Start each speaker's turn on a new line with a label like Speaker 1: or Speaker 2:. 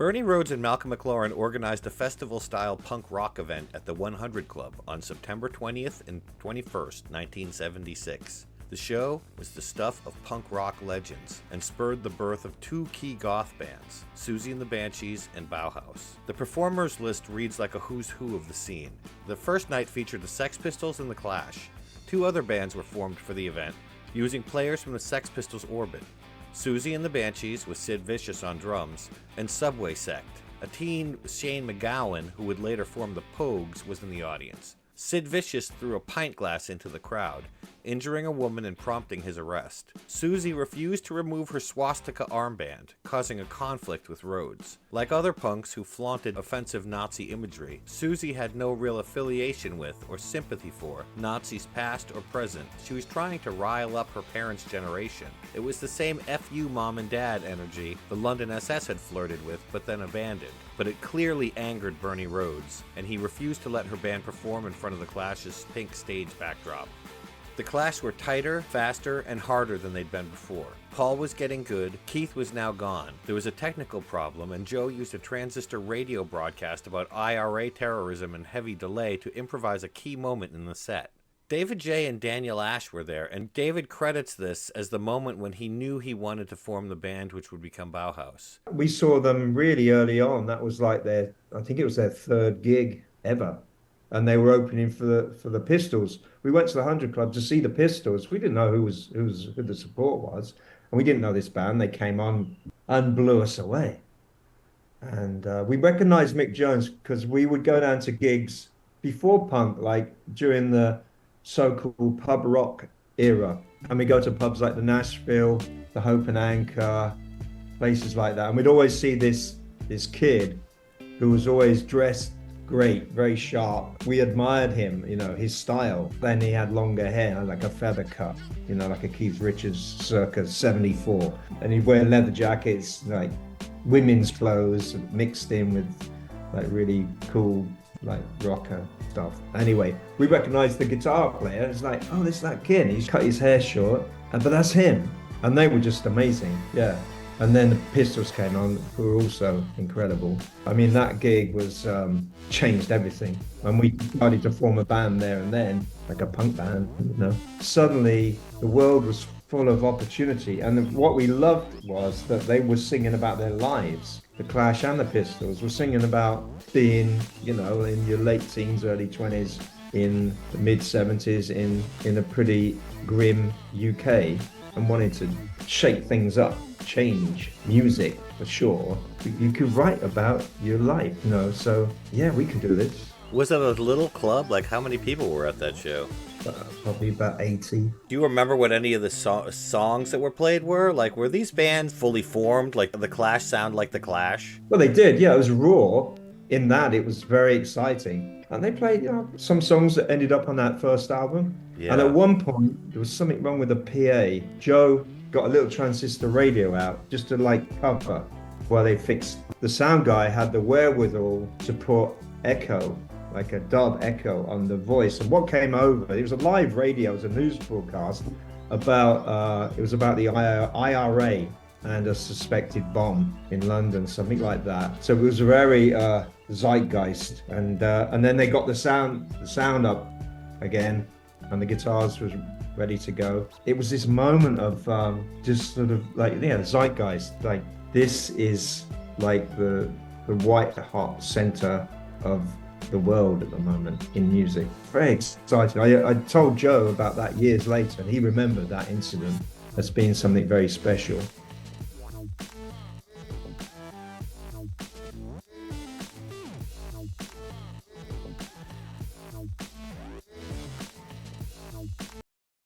Speaker 1: Bernie Rhodes and Malcolm McLaurin organized a festival-style punk rock event at the 100 Club on September 20th and 21st, 1976. The show was the stuff of punk rock legends and spurred the birth of two key goth bands, Siouxsie and The Banshees and Bauhaus. The performers list reads like a who's who of the scene. The first night featured the Sex Pistols and The Clash. Two other bands were formed for the event, using players from the Sex Pistols' orbit. Siouxsie and The Banshees with SID VICIOUS on drums, and Subway Sect. A teen, Shane McGowan, who would later form the Pogues, was in the audience. SID VICIOUS threw a pint glass into the crowd, injuring a woman and prompting his arrest. Siouxsie refused to remove her swastika armband, causing a conflict with Rhodes. Like other punks who flaunted offensive Nazi imagery, Siouxsie had no real affiliation with or sympathy for Nazis past or present. She was trying to rile up her parents' generation. It was the same F you mom and dad energy the London SS had flirted with but then abandoned. But it clearly angered Bernie Rhodes, and he refused to let her band perform in front of the Clash's pink stage backdrop. The Clash were tighter, faster, and harder than they'd been before. Paul was getting good, Keith was now gone. There was a technical problem, and Joe used a transistor radio broadcast about IRA terrorism and heavy delay to improvise a key moment in the set. David J. and Daniel Ash were there, and David credits this as the moment when he knew he wanted to form the band which would become Bauhaus.
Speaker 2: We saw them really early on. That was like I think it was their third gig ever. And they were opening for the Pistols. We went to the 100 Club to see the Pistols. We didn't know who the support was, and we didn't know this band. They came on and blew us away. And we recognized Mick Jones because we would go down to gigs before punk, like during the so-called pub rock era. And we go to pubs like the Nashville, the Hope and Anchor, places like that. And we'd always see this kid who was always dressed great, very sharp. We admired him, his style. Then he had longer hair, like a feather cut, like a Keith Richards circa 74. And he'd wear leather jackets, like women's clothes mixed in with like really cool, like rocker stuff. Anyway, we recognized the guitar player. It's like, oh, this is that kid. He's cut his hair short, but that's him. And they were just amazing, yeah. And then the Pistols came on, who were also incredible. I mean, that gig was changed everything. And we started to form a band there and then, like a punk band, Suddenly, the world was full of opportunity. And what we loved was that they were singing about their lives. The Clash and the Pistols were singing about being, in your late teens, early 20s, in the mid-70s, in a pretty grim UK, and wanting to shake things up, change music for sure. You could write about your life, so yeah, we can do this.
Speaker 1: Was it a little club? Like, how many people were at that show?
Speaker 2: Probably about 80.
Speaker 1: Do you remember what any of the songs that were played were? Like, were these bands fully formed? Like, the Clash sound like the Clash?
Speaker 2: Well, they did, yeah. It was raw. In that, it was very exciting. And they played some songs that ended up on that first album. Yeah. And at one point, there was something wrong with the PA. Joe got a little transistor radio out just to cover while they fixed. The sound guy had the wherewithal to put echo, like a dub echo on the voice. And what came over, it was a live radio, it was a news broadcast about, it was about the IRA and a suspected bomb in London, something like that. So it was a very zeitgeist. And then they got the sound up again, and the guitars was ready to go. It was this moment of just sort of zeitgeist. Like, this is like the white hot center of the world at the moment in music. Very exciting. I told Joe about that years later, and he remembered that incident as being something very special.